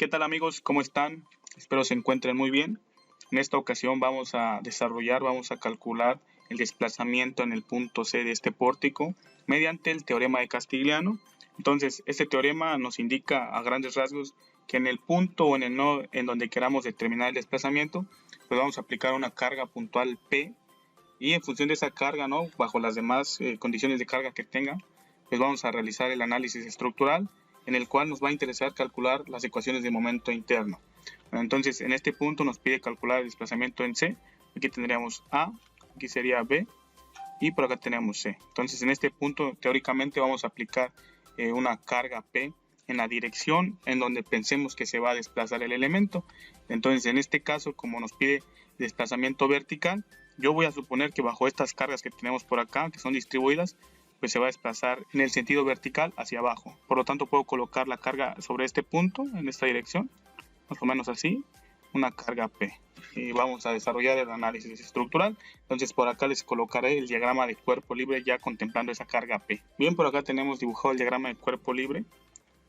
¿Qué tal amigos? ¿Cómo están? Espero se encuentren muy bien. En esta ocasión vamos a calcular el desplazamiento en el punto C de este pórtico mediante el teorema de Castigliano. Entonces, este teorema nos indica a grandes rasgos que en el punto o en el nodo en donde queramos determinar el desplazamiento, pues vamos a aplicar una carga puntual P, y en función de esa carga, ¿no?, bajo las demás condiciones de carga que tenga, pues vamos a realizar el análisis estructural, en el cual nos va a interesar calcular las ecuaciones de momento interno. Entonces, en este punto nos pide calcular el desplazamiento en C. Aquí tendríamos A, aquí sería B, y por acá tenemos C. Entonces, en este punto, teóricamente, vamos a aplicar una carga P en la dirección en donde pensemos que se va a desplazar el elemento. Entonces, en este caso, como nos pide desplazamiento vertical, yo voy a suponer que bajo estas cargas que tenemos por acá, que son distribuidas, pues se va a desplazar en el sentido vertical hacia abajo. Por lo tanto, puedo colocar la carga sobre este punto, en esta dirección, más o menos así, una carga P. Y vamos a desarrollar el análisis estructural. Entonces, por acá les colocaré el diagrama de cuerpo libre ya contemplando esa carga P. Bien, por acá tenemos dibujado el diagrama de cuerpo libre,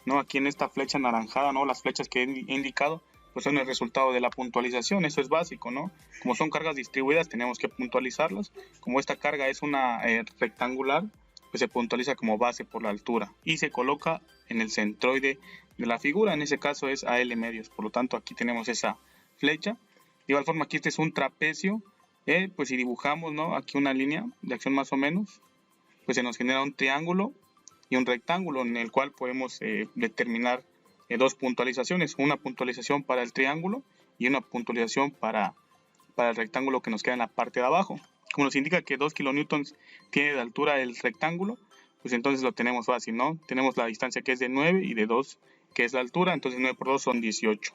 ¿no? Aquí en esta flecha anaranjada, ¿no?, las flechas que he indicado, pues son el resultado de la puntualización. Eso es básico, ¿no? Como son cargas distribuidas, tenemos que puntualizarlas. Como esta carga es una rectangular, pues se puntualiza como base por la altura y se coloca en el centroide de la figura. En ese caso es AL medios. Por lo tanto, aquí tenemos esa flecha. De igual forma, aquí este es un trapecio. Pues si dibujamos, ¿no?, aquí una línea de acción más o menos, pues se nos genera un triángulo y un rectángulo, en el cual podemos determinar dos puntualizaciones, una puntualización para el triángulo y una puntualización para el rectángulo que nos queda en la parte de abajo. Como nos indica que 2 kilonewtons tiene de altura el rectángulo, pues entonces lo tenemos fácil, ¿no? Tenemos la distancia que es de 9 y de 2 que es la altura, entonces 9 por 2 son 18.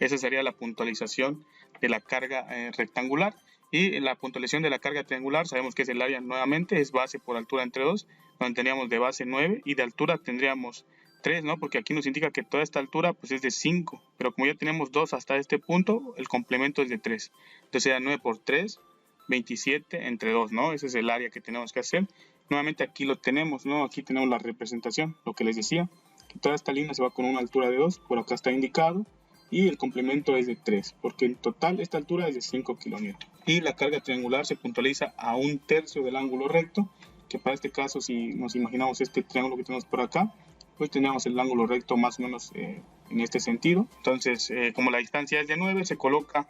Esa sería la puntualización de la carga rectangular. Y la puntualización de la carga triangular, sabemos que es el área nuevamente, es base por altura entre 2, donde tendríamos de base 9 y de altura tendríamos 3, ¿no? Porque aquí nos indica que toda esta altura pues es de 5, pero como ya tenemos 2 hasta este punto, el complemento es de 3. Entonces sería 9 por 3, 27 entre 2, ¿no? Ese es el área que tenemos que hacer. Nuevamente aquí lo tenemos, ¿no? Aquí tenemos la representación, lo que les decía, que toda esta línea se va con una altura de 2, por acá está indicado, y el complemento es de 3, porque en total esta altura es de 5 kN. Y la carga triangular se puntualiza a 1/3 del ángulo recto, que para este caso, si nos imaginamos este triángulo que tenemos por acá, pues tenemos el ángulo recto más o menos en este sentido. Entonces, como la distancia es de 9, se coloca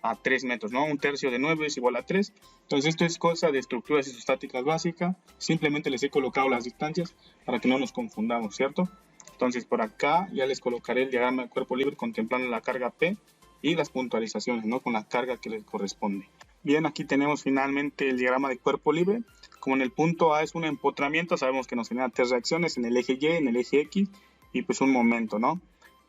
a 3 metros, ¿no? 1/3 de 9 es igual a 3. Entonces, esto es cosa de estructuras isostáticas básicas. Simplemente les he colocado las distancias para que no nos confundamos, ¿cierto? Entonces, por acá ya les colocaré el diagrama de cuerpo libre contemplando la carga P y las puntualizaciones, ¿no?, con la carga que les corresponde. Bien, aquí tenemos finalmente el diagrama de cuerpo libre. Como en el punto A es un empotramiento, sabemos que nos genera 3 reacciones en el eje Y, en el eje X y pues un momento, ¿no?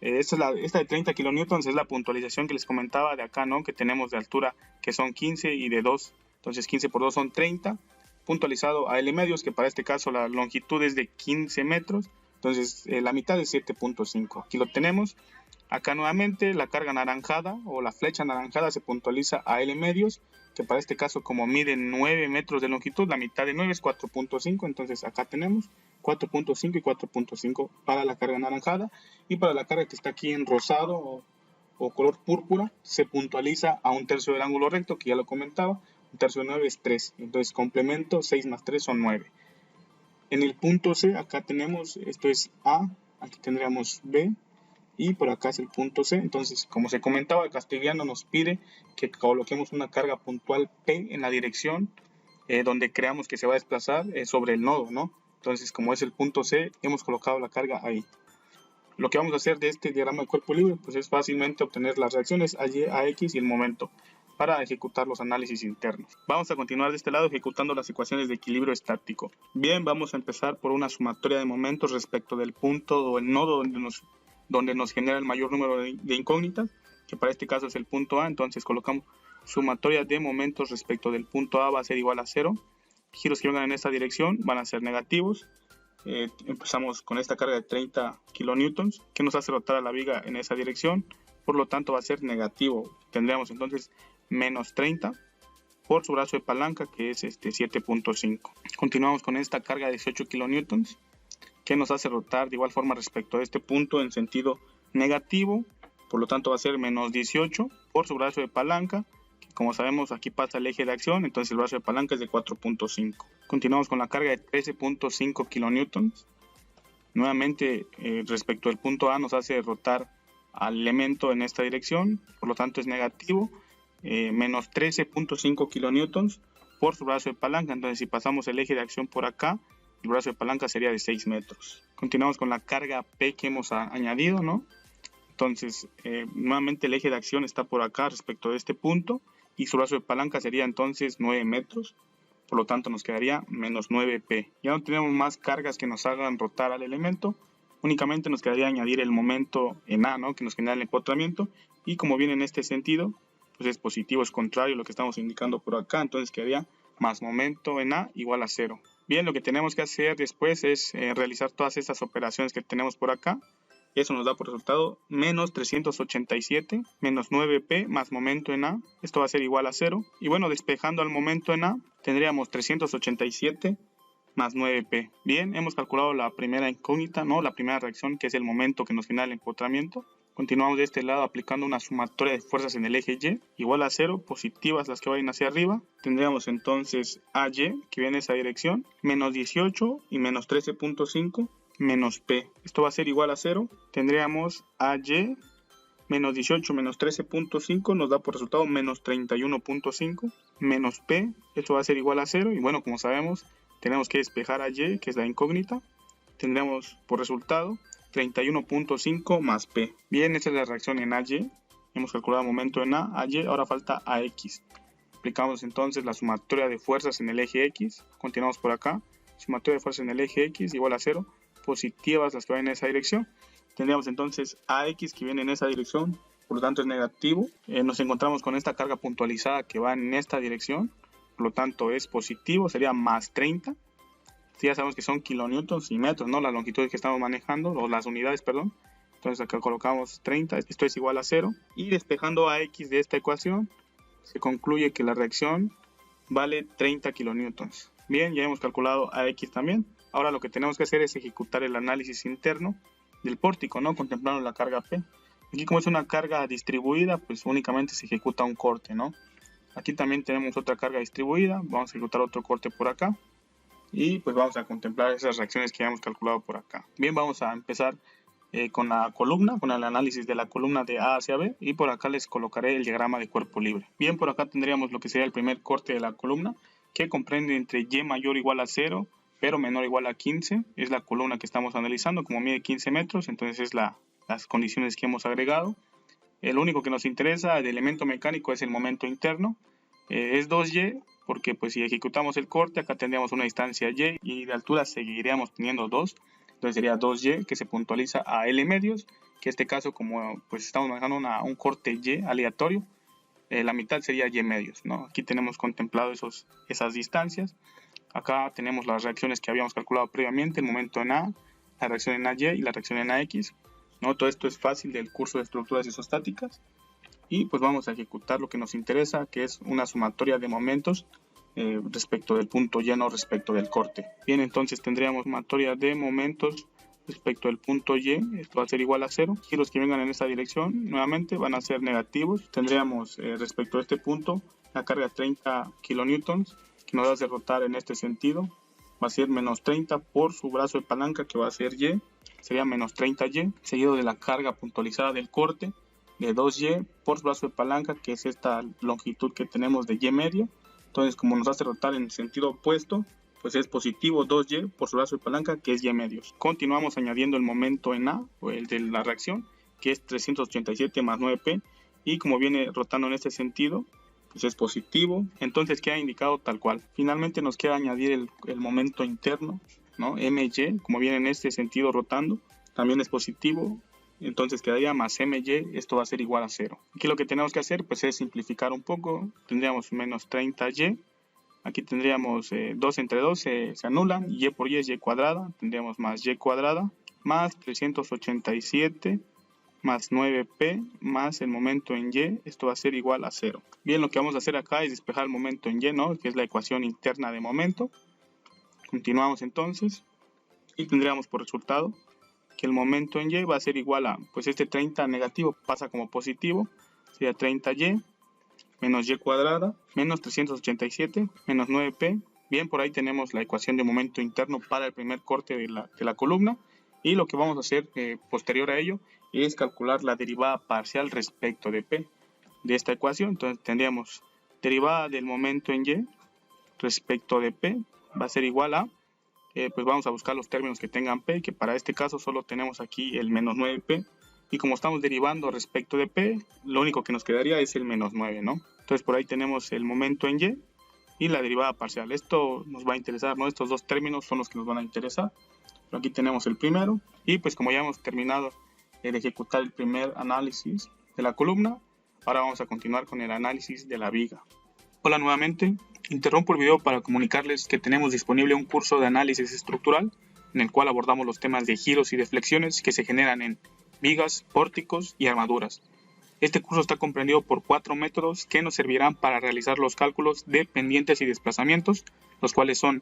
Esta de 30 kilonewtons es la puntualización que les comentaba de acá, ¿no?, que tenemos de altura que son 15 y de 2. Entonces 15 por 2 son 30. Puntualizado a L medios, que para este caso la longitud es de 15 metros. Entonces la mitad es 7.5. Aquí lo tenemos. Acá nuevamente la carga anaranjada o la flecha anaranjada se puntualiza a L medios, que para este caso, como mide 9 metros de longitud, la mitad de 9 es 4.5. Entonces acá tenemos 4.5 y 4.5 para la carga anaranjada. Y para la carga que está aquí en rosado o color púrpura, se puntualiza a 1/3 del ángulo recto, que ya lo comentaba. 1/3 de 9 es 3. Entonces complemento, 6 más 3 son 9. En el punto C, acá tenemos, esto es A, aquí tendríamos B, y por acá es el punto C. Entonces, como se comentaba, el Castigliano nos pide que coloquemos una carga puntual P en la dirección donde creamos que se va a desplazar sobre el nodo, ¿no? Entonces, como es el punto C, hemos colocado la carga ahí. Lo que vamos a hacer de este diagrama de cuerpo libre, pues es fácilmente obtener las reacciones a Y, a X y el momento para ejecutar los análisis internos. Vamos a continuar de este lado ejecutando las ecuaciones de equilibrio estático. Bien, vamos a empezar por una sumatoria de momentos respecto del punto o el nodo donde nos genera el mayor número de incógnitas, que para este caso es el punto A. Entonces colocamos sumatoria de momentos respecto del punto A va a ser igual a 0. Giros que vengan en esta dirección van a ser negativos. Empezamos con esta carga de 30 kilonewtons que nos hace rotar a la viga en esa dirección, por lo tanto va a ser negativo. Tendríamos entonces menos 30 por su brazo de palanca, que es 7.5. Continuamos con esta carga de 18 kilonewtons que nos hace rotar de igual forma respecto a este punto en sentido negativo, por lo tanto va a ser menos 18 por su brazo de palanca, que como sabemos aquí pasa el eje de acción, entonces el brazo de palanca es de 4.5. Continuamos con la carga de 13.5 kilonewtons. Nuevamente respecto al punto A nos hace rotar al elemento en esta dirección, por lo tanto es negativo, menos 13.5 kilonewtons por su brazo de palanca. Entonces si pasamos el eje de acción por acá, el brazo de palanca sería de 6 metros. Continuamos con la carga P que hemos añadido, ¿no? Entonces nuevamente el eje de acción está por acá respecto de este punto y su brazo de palanca sería entonces 9 metros. Por lo tanto nos quedaría menos 9P. Ya no tenemos más cargas que nos hagan rotar al elemento. Únicamente nos quedaría añadir el momento en A, ¿no? Que nos genera el empotramiento. Y como viene en este sentido, pues es positivo, es contrario a lo que estamos indicando por acá. Entonces quedaría más momento en A igual a 0. Bien, lo que tenemos que hacer después es realizar todas estas operaciones que tenemos por acá. Y eso nos da por resultado menos 387 menos 9P más momento en A. Esto va a ser igual a 0. Y bueno, despejando al momento en A, tendríamos 387 más 9P. Bien, hemos calculado la primera incógnita, ¿no? La primera reacción, que es el momento que nos genera el empotramiento. Continuamos de este lado aplicando una sumatoria de fuerzas en el eje Y, igual a 0, positivas las que vayan hacia arriba. Tendríamos entonces AY, que viene en esa dirección, menos 18 y menos 13.5. Menos P. Esto va a ser igual a 0. Tendríamos AY menos 18 menos 13.5 nos da por resultado menos 31.5 menos P. Esto va a ser igual a 0. Y bueno, como sabemos, tenemos que despejar a Y, que es la incógnita. Tendríamos por resultado 31.5 más P. Bien, esta es la reacción en AY. Hemos calculado el momento en A, AY. Ahora falta AX. Aplicamos entonces la sumatoria de fuerzas en el eje X. Continuamos por acá. Sumatoria de fuerzas en el eje X igual a 0. Positivas las que van en esa dirección. Tendríamos entonces AX que viene en esa dirección, por lo tanto es negativo. Nos encontramos con esta carga puntualizada que va en esta dirección, por lo tanto es positivo, sería más 30. Sí, ya sabemos que son kilonewtons y metros, ¿no? Las longitudes que estamos manejando, o las unidades, perdón. Entonces acá colocamos 30, esto es igual a 0. Y despejando AX de esta ecuación, se concluye que la reacción vale 30 kilonewtons. Bien, ya hemos calculado AX también. Ahora lo que tenemos que hacer es ejecutar el análisis interno del pórtico, ¿no? Contemplando la carga P. Aquí como es una carga distribuida, pues únicamente se ejecuta un corte, ¿no? Aquí también tenemos otra carga distribuida, vamos a ejecutar otro corte por acá. Y pues vamos a contemplar esas reacciones que ya hemos calculado por acá. Bien, vamos a empezar con la columna, con el análisis de la columna de A hacia B. Y por acá les colocaré el diagrama de cuerpo libre. Bien, por acá tendríamos lo que sería el primer corte de la columna, que comprende entre Y mayor o igual a 0, pero menor o igual a 15, es la columna que estamos analizando, como mide 15 metros, entonces es las condiciones que hemos agregado. El único que nos interesa de elemento mecánico es el momento interno, es 2Y, porque pues si ejecutamos el corte, acá tendríamos una distancia Y y de altura seguiríamos teniendo 2, entonces sería 2Y que se puntualiza a L medios, que en este caso como pues estamos manejando un corte Y aleatorio, la mitad sería Y medios, ¿no? Aquí tenemos contemplado esas distancias. Acá tenemos las reacciones que habíamos calculado previamente, el momento en A, la reacción en AY y la reacción en AX, ¿no? Todo esto es fácil del curso de estructuras isostáticas. Y pues vamos a ejecutar lo que nos interesa, que es una sumatoria de momentos respecto del punto Y, no respecto del corte. Bien, entonces tendríamos sumatoria de momentos respecto del punto Y, esto va a ser igual a 0. Y los que vengan en esta dirección, nuevamente, van a ser negativos. Tendríamos respecto a este punto la carga 30 kilonewtons, que nos hace rotar en este sentido, va a ser menos 30 por su brazo de palanca, que va a ser Y, sería menos 30Y, seguido de la carga puntualizada del corte de 2Y por su brazo de palanca, que es esta longitud que tenemos de Y medio. Entonces, como nos hace rotar en el sentido opuesto, pues es positivo 2Y por su brazo de palanca, que es Y medios. Continuamos añadiendo el momento en A, o el de la reacción, que es 387 más 9P, y como viene rotando en este sentido, pues es positivo, entonces queda indicado tal cual. Finalmente nos queda añadir el momento interno, ¿no? MY, como viene en este sentido rotando, también es positivo, entonces quedaría más MY, esto va a ser igual a 0. Aquí lo que tenemos que hacer pues es simplificar un poco, tendríamos menos 30Y, aquí tendríamos 2 entre 2 se anulan, Y por Y es Y cuadrada, tendríamos más Y cuadrada, más 387 más 9P más el momento en Y, esto va a ser igual a 0. Bien, lo que vamos a hacer acá es despejar el momento en Y, ¿no? Que es la ecuación interna de momento. Continuamos entonces y tendríamos por resultado que el momento en Y va a ser igual a, pues este 30 negativo pasa como positivo, sería 30Y menos Y cuadrada menos 387 menos 9P. Bien, por ahí tenemos la ecuación de momento interno para el primer corte de la columna, y lo que vamos a hacer posterior a ello es calcular la derivada parcial respecto de P de esta ecuación. Entonces tendríamos derivada del momento en Y respecto de P va a ser igual a, pues vamos a buscar los términos que tengan P, que para este caso solo tenemos aquí el menos 9P, y como estamos derivando respecto de P, lo único que nos quedaría es el menos 9, ¿no? Entonces por ahí tenemos el momento en Y y la derivada parcial. Esto nos va a interesar, ¿no? Estos dos términos son los que nos van a interesar. Pero aquí tenemos el primero, y pues como ya hemos terminado de ejecutar el primer análisis de la columna, ahora vamos a continuar con el análisis de la viga. Hola nuevamente, interrumpo el video para comunicarles que tenemos disponible un curso de análisis estructural en el cual abordamos los temas de giros y deflexiones que se generan en vigas, pórticos y armaduras. Este curso está comprendido por 4 métodos que nos servirán para realizar los cálculos de pendientes y desplazamientos, los cuales son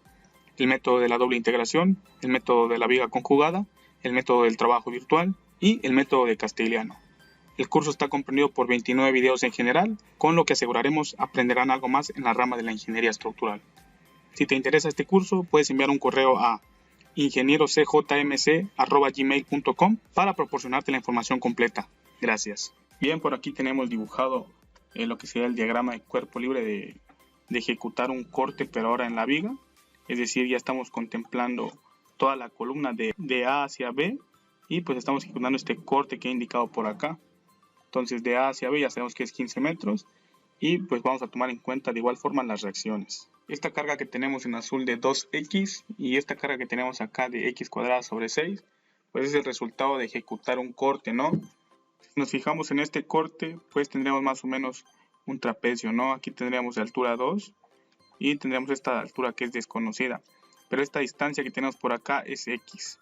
el método de la doble integración, el método de la viga conjugada, el método del trabajo virtual y el método de Castigliano. El curso está comprendido por 29 videos en general, con lo que aseguraremos aprenderán algo más en la rama de la ingeniería estructural. Si te interesa este curso, puedes enviar un correo a ingenierocjmc@gmail.com para proporcionarte la información completa. Gracias. Bien, por aquí tenemos dibujado lo que sería el diagrama de cuerpo libre de ejecutar un corte, pero ahora en la viga. Es decir, ya estamos contemplando toda la columna de A hacia B, y pues estamos ejecutando este corte que he indicado por acá. Entonces de A hacia B ya sabemos que es 15 metros, y pues vamos a tomar en cuenta de igual forma las reacciones. Esta carga que tenemos en azul de 2x y esta carga que tenemos acá de x cuadrada sobre 6, pues es el resultado de ejecutar un corte, ¿no? Si nos fijamos en este corte, pues tendríamos más o menos un trapecio, ¿no? Aquí tendríamos de altura 2 y tendríamos esta altura que es desconocida, pero esta distancia que tenemos por acá es x.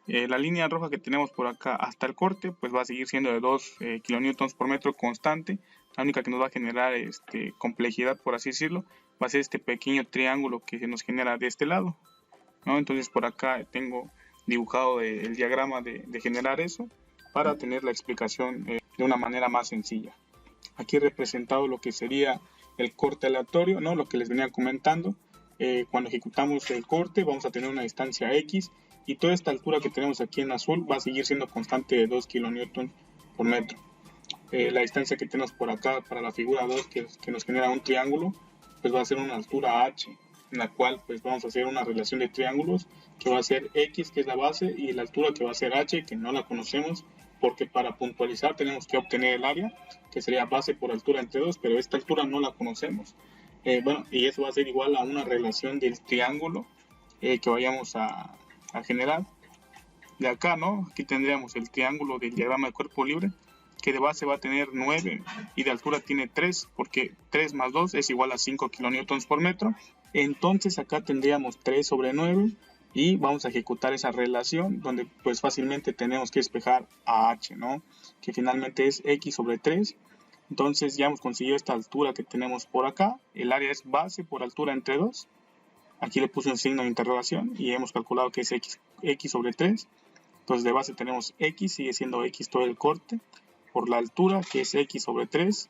La línea roja que tenemos por acá hasta el corte pues va a seguir siendo de 2 kilonewtons por metro constante. La única que nos va a generar complejidad, por así decirlo, va a ser este pequeño triángulo que se nos genera de este lado, ¿no? Entonces por acá tengo dibujado el diagrama de generar eso para tener la explicación de una manera más sencilla. Aquí he representado lo que sería el corte aleatorio, ¿no? Lo que les venía comentando. Cuando ejecutamos el corte vamos a tener una distancia x, y toda esta altura que tenemos aquí en azul va a seguir siendo constante de 2 kilonewtons por metro. La distancia que tenemos por acá para la figura 2 que nos genera un triángulo, pues va a ser una altura h, en la cual pues vamos a hacer una relación de triángulos que va a ser x, que es la base, y la altura que va a ser h, que no la conocemos, porque para puntualizar tenemos que obtener el área, que sería base por altura entre 2, pero esta altura no la conocemos. Y eso va a ser igual a una relación del triángulo que vayamos a generar. De acá, ¿no? Aquí tendríamos el triángulo del diagrama de cuerpo libre, que de base va a tener 9 y de altura tiene 3, porque 3 más 2 es igual a 5 kilonewtons por metro. Entonces acá tendríamos 3 sobre 9, y vamos a ejecutar esa relación donde pues fácilmente tenemos que despejar a h, ¿no? Que finalmente es x sobre 3. Entonces ya hemos conseguido esta altura que tenemos por acá. El área es base por altura entre 2. Aquí le puse un signo de interrogación y hemos calculado que es x sobre 3. Entonces de base tenemos x, sigue siendo x todo el corte, por la altura que es x sobre 3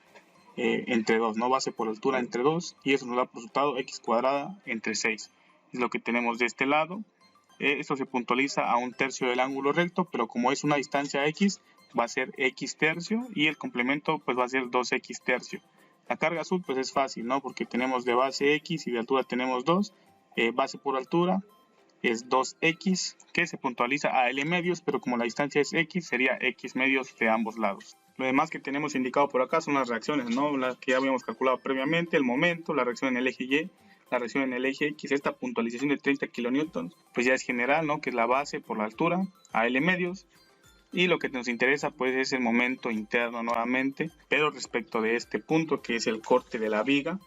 entre 2, ¿no? Base por altura entre 2, y eso nos da por resultado x cuadrada entre 6. Es lo que tenemos de este lado. Esto se puntualiza a 1/3 del ángulo recto, pero como es una distancia x, va a ser x tercio, y el complemento pues va a ser 2x tercio. La carga azul pues es fácil, ¿no? Porque tenemos de base x y de altura tenemos 2. Base por altura es 2x, que se puntualiza a L medios, pero como la distancia es x, sería x medios de ambos lados. Lo demás que tenemos indicado por acá son las reacciones, ¿no? Las que ya habíamos calculado previamente, el momento, la reacción en el eje Y, la reacción en el eje X. Esta puntualización de 30 kilonewtons pues ya es general, ¿no? Que es la base por la altura a L medios. Y lo que nos interesa pues es el momento interno nuevamente, pero respecto de este punto que es el corte de la viga.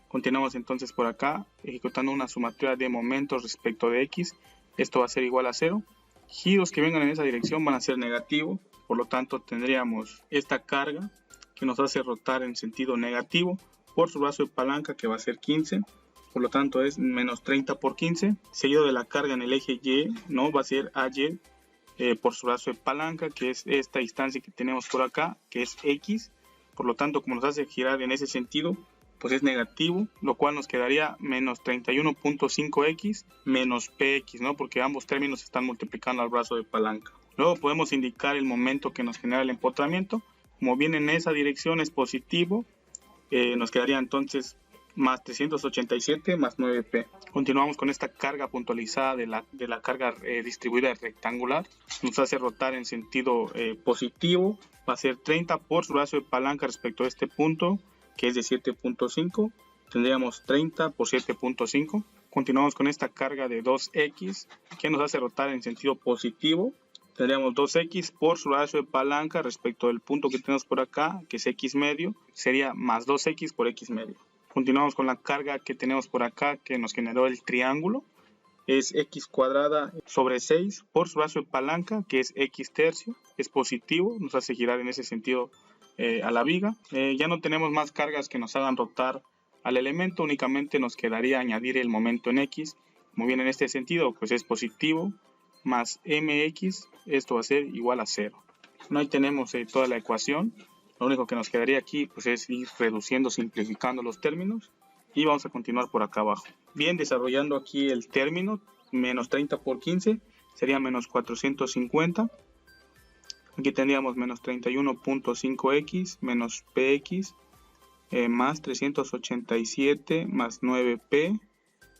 Continuamos entonces por acá ejecutando una sumatoria de momentos respecto de x. Esto va a ser igual a 0. Giros que vengan en esa dirección van a ser negativos, por lo tanto tendríamos esta carga que nos hace rotar en sentido negativo por su brazo de palanca, que va a ser 15. Por lo tanto es menos 30 por 15, seguido de la carga en el eje Y, ¿no? Va a ser AY por su brazo de palanca, que es esta distancia que tenemos por acá, que es X. Por lo tanto, como nos hace girar en ese sentido, pues es negativo, lo cual nos quedaría menos 31.5x menos px, ¿no? Porque ambos términos se están multiplicando al brazo de palanca. Luego podemos indicar el momento que nos genera el empotramiento. Como viene en esa dirección es positivo, nos quedaría entonces más 387 más 9p. Continuamos con esta carga puntualizada de la carga distribuida rectangular. Nos hace rotar en sentido positivo. Va a ser 30 por su brazo de palanca respecto a este punto, que es de 7.5. Tendríamos 30 por 7.5. Continuamos con esta carga de 2x, que nos hace rotar en sentido positivo. Tendríamos 2x por su brazo de palanca respecto del punto que tenemos por acá, que es x medio. Sería más 2x por x medio. Continuamos con la carga que tenemos por acá, que nos generó el triángulo. Es x cuadrada sobre 6 por su brazo de palanca, que es x tercio. Es positivo, nos hace girar en ese sentido a la viga. Ya no tenemos más cargas que nos hagan rotar al elemento, únicamente nos quedaría añadir el momento en x. Como bien en este sentido, pues es positivo más mx, esto va a ser igual a 0. Bueno, ahí tenemos toda la ecuación. Lo único que nos quedaría aquí pues es ir reduciendo, simplificando los términos, y vamos a continuar por acá abajo. Bien, desarrollando aquí el término, menos 30 por 15 sería menos 450. Aquí tendríamos menos 31.5x menos px más 387 más 9p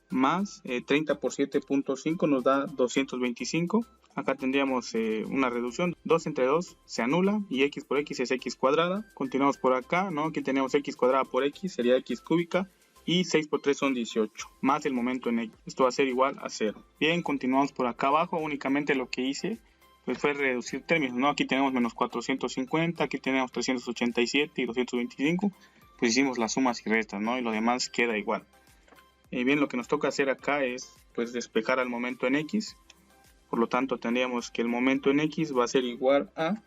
más 30 por 7.5 nos da 225. Acá tendríamos una reducción, 2 entre 2 se anula y x por x es x cuadrada. Continuamos por acá, ¿no? Aquí tenemos x cuadrada por x, sería x cúbica, y 6 por 3 son 18, más el momento en x. Esto va a ser igual a 0. Bien, continuamos por acá abajo. Únicamente lo que hice pues fue reducir términos, ¿no? Aquí tenemos menos 450, aquí tenemos 387 y 225. Pues hicimos las sumas y restas, ¿no? Y lo demás queda igual. Bien, lo que nos toca hacer acá es pues despejar al momento en x. Por lo tanto, tendríamos que el momento en x va a ser igual a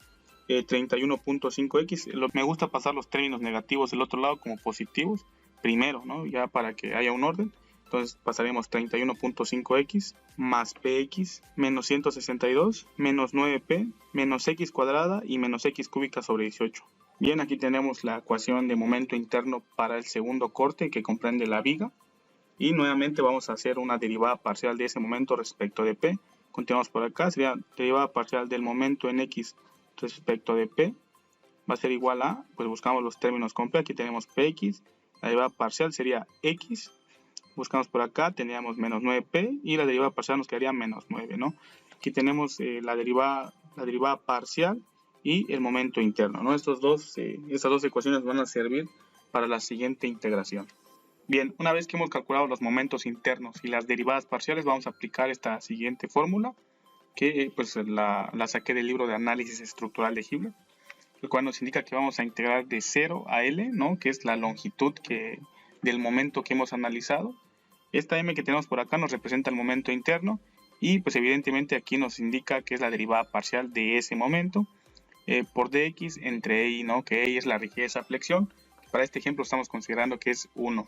31.5x. Me gusta pasar los términos negativos del otro lado como positivos primero, ¿no? Ya para que haya un orden. Entonces pasaremos 31.5x más px menos 162 menos 9p menos x cuadrada y menos x cúbica sobre 18. Bien, aquí tenemos la ecuación de momento interno para el segundo corte, que comprende la viga. Y nuevamente vamos a hacer una derivada parcial de ese momento respecto de p. Continuamos por acá, sería derivada parcial del momento en x respecto de p. Va a ser igual a, pues buscamos los términos con p, aquí tenemos px, la derivada parcial sería x. Buscamos por acá, tendríamos menos 9p y la derivada parcial nos quedaría menos 9, ¿no? Aquí tenemos la derivada parcial y el momento interno, ¿no? Estas dos ecuaciones van a servir para la siguiente integración. Bien, una vez que hemos calculado los momentos internos y las derivadas parciales, vamos a aplicar esta siguiente fórmula, que pues la saqué del libro de análisis estructural de Hibbeler, el cual nos indica que vamos a integrar de 0 a L, ¿no? Que es la longitud del momento que hemos analizado. Esta m que tenemos por acá nos representa el momento interno, y pues evidentemente aquí nos indica que es la derivada parcial de ese momento por dx entre y, ¿no? Que y es la rigidez a flexión. Para este ejemplo estamos considerando que es 1.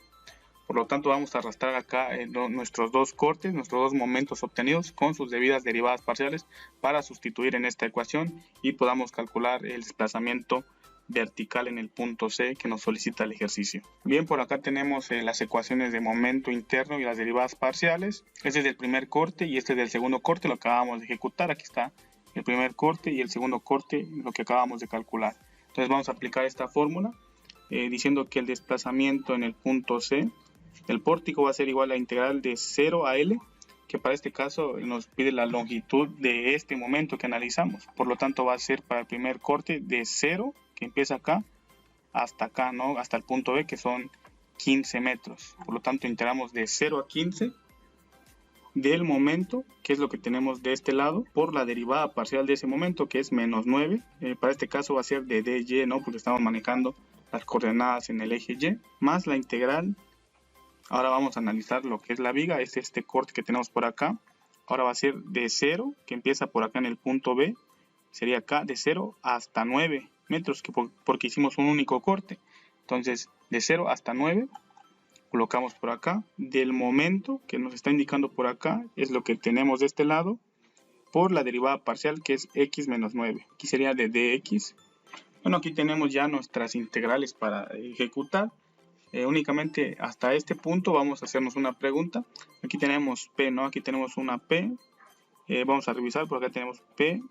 Por lo tanto, vamos a arrastrar acá nuestros dos cortes, nuestros dos momentos obtenidos con sus debidas derivadas parciales para sustituir en esta ecuación y podamos calcular el desplazamiento vertical en el punto C que nos solicita el ejercicio. Bien, por acá tenemos las ecuaciones de momento interno y las derivadas parciales. Este es del primer corte y este es del segundo corte, lo acabamos de ejecutar. Aquí está el primer corte y el segundo corte, lo que acabamos de calcular. Entonces vamos a aplicar esta fórmula diciendo que el desplazamiento en el punto C del pórtico va a ser igual a la integral de 0 a L, que para este caso nos pide la longitud de este momento que analizamos. Por lo tanto va a ser para el primer corte de 0, que empieza acá, hasta acá, ¿no? Hasta el punto B, que son 15 metros. Por lo tanto integramos de 0 a 15 del momento, que es lo que tenemos de este lado, por la derivada parcial de ese momento, que es menos 9. Para este caso va a ser de dy, ¿no? Porque estamos manejando las coordenadas en el eje y, más la integral. Ahora vamos a analizar lo que es la viga, es este corte que tenemos por acá. Ahora va a ser de 0, que empieza por acá en el punto B, sería acá de 0 hasta 9 metros, porque hicimos un único corte. Entonces, de 0 hasta 9, colocamos por acá. Del momento que nos está indicando por acá, es lo que tenemos de este lado. por la derivada parcial, que es x menos 9. Aquí sería de dx. Bueno, aquí tenemos ya nuestras integrales para ejecutar. Únicamente hasta este punto vamos a hacernos una pregunta. Aquí tenemos p, ¿no? Aquí tenemos una p. Vamos a revisar, por acá tenemos p,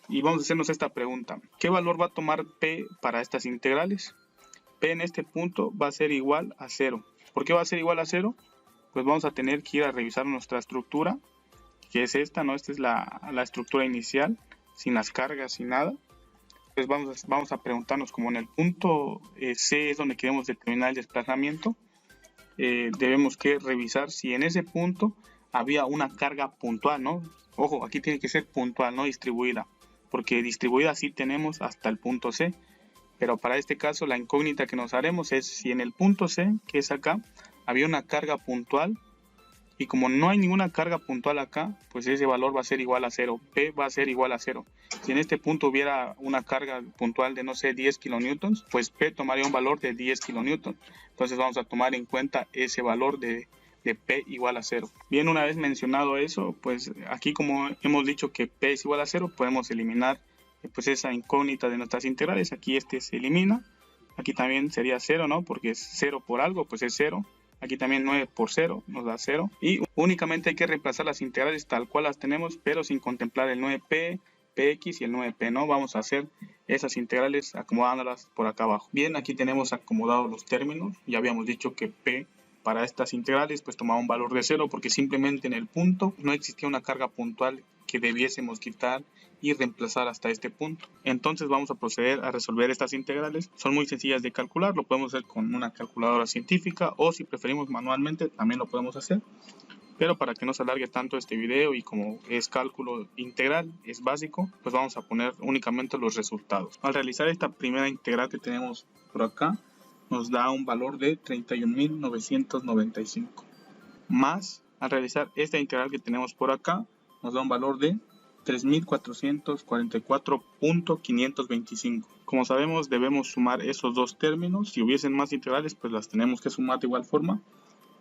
y vamos a hacernos esta pregunta. ¿Qué valor va a tomar p para estas integrales? P en este punto va a ser igual a 0. ¿Por qué va a ser igual a 0? Pues vamos a tener que ir a revisar nuestra estructura, que es esta, ¿no? Esta es la estructura inicial, sin las cargas, sin nada. Pues vamos a preguntarnos, como en el punto C es donde queremos determinar el desplazamiento, debemos que revisar si en ese punto había una carga puntual, ¿no? Ojo, aquí tiene que ser puntual, no distribuida, porque distribuida sí tenemos hasta el punto C, pero para este caso la incógnita que nos haremos es si en el punto C, que es acá, había una carga puntual, y como no hay ninguna carga puntual acá, pues ese valor va a ser igual a 0, P va a ser igual a 0. Si en este punto hubiera una carga puntual de, no sé, 10 kilonewtons, pues P tomaría un valor de 10 kilonewtons. Entonces vamos a tomar en cuenta ese valor de P igual a 0. Bien, una vez mencionado eso, pues aquí como hemos dicho que P es igual a 0, podemos eliminar pues esa incógnita de nuestras integrales. Aquí este se elimina, aquí también sería 0, ¿no? Porque es 0 por algo, pues es 0. Aquí también 9 por 0 nos da 0. Y únicamente hay que reemplazar las integrales tal cual las tenemos, pero sin contemplar el 9p, px y el 9p, ¿no? Vamos a hacer esas integrales acomodándolas por acá abajo. Bien, aquí tenemos acomodados los términos. Ya habíamos dicho que p para estas integrales pues tomaba un valor de 0 porque simplemente en el punto no existía una carga puntual que debiésemos quitar y reemplazar hasta este punto. Entonces vamos a proceder a resolver estas integrales. Son muy sencillas de calcular, lo podemos hacer con una calculadora científica o si preferimos manualmente también lo podemos hacer. Pero para que no se alargue tanto este video y como es cálculo integral, es básico, pues vamos a poner únicamente los resultados. Al realizar esta primera integral que tenemos por acá, nos da un valor de 31.995. Más, al realizar esta integral que tenemos por acá, nos da un valor de 3.444.525. Como sabemos, debemos sumar esos dos términos. Si hubiesen más integrales, pues las tenemos que sumar de igual forma.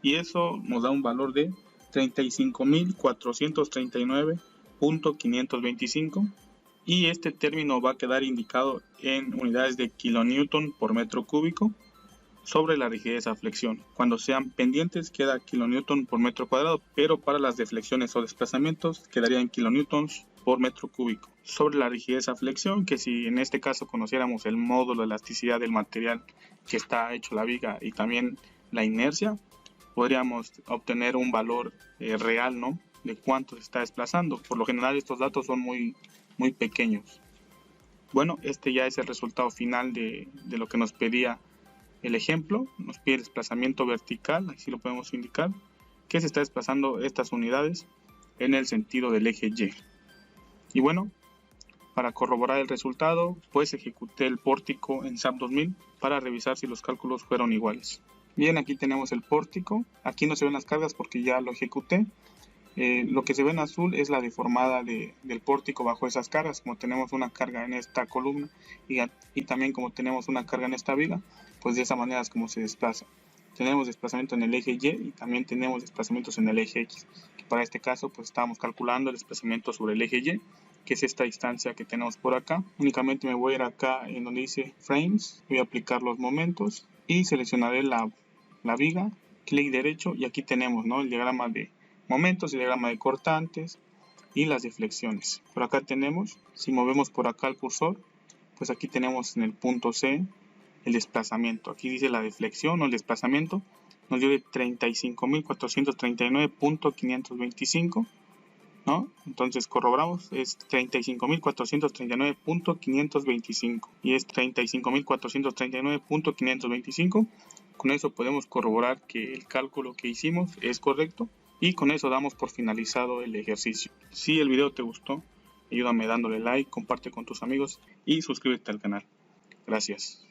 Y eso nos da un valor de 35.439.525. Y este término va a quedar indicado en unidades de kilonewton por metro cúbico sobre la rigidez a flexión. Cuando sean pendientes queda kilonewton por metro cuadrado, pero para las deflexiones o desplazamientos quedaría en kilonewtons por metro cúbico. Sobre la rigidez a flexión, que si en este caso conociéramos el módulo de elasticidad del material que está hecho la viga y también la inercia, podríamos obtener un valor real, ¿no? De cuánto se está desplazando. Por lo general estos datos son muy pequeños. Bueno, este ya es el resultado final de lo que nos pedía el ejemplo. Nos pide el desplazamiento vertical, así lo podemos indicar, que se está desplazando estas unidades en el sentido del eje Y. Y bueno, para corroborar el resultado, pues ejecuté el pórtico en SAP 2000 para revisar si los cálculos fueron iguales. Bien, aquí tenemos el pórtico. Aquí no se ven las cargas porque ya lo ejecuté. Lo que se ve en azul es la deformada del pórtico bajo esas cargas. Como tenemos una carga en esta columna y también como tenemos una carga en esta viga, pues de esa manera es como se desplaza. Tenemos desplazamiento en el eje Y y también tenemos desplazamientos en el eje X. Que para este caso pues estamos calculando el desplazamiento sobre el eje Y, que es esta distancia que tenemos por acá. Únicamente me voy a ir acá en donde dice Frames, voy a aplicar los momentos y seleccionaré la viga, clic derecho y aquí tenemos, ¿no?, el diagrama de momentos, el diagrama de cortantes y las deflexiones. Por acá tenemos, si movemos por acá el cursor, pues aquí tenemos en el punto C el desplazamiento. Aquí dice la deflexión o el desplazamiento, nos dio de 35.439.525, ¿no? Entonces corroboramos, es 35.439.525 y es 35.439.525. Con eso podemos corroborar que el cálculo que hicimos es correcto y con eso damos por finalizado el ejercicio. Si el video te gustó, ayúdame dándole like, comparte con tus amigos y suscríbete al canal. Gracias.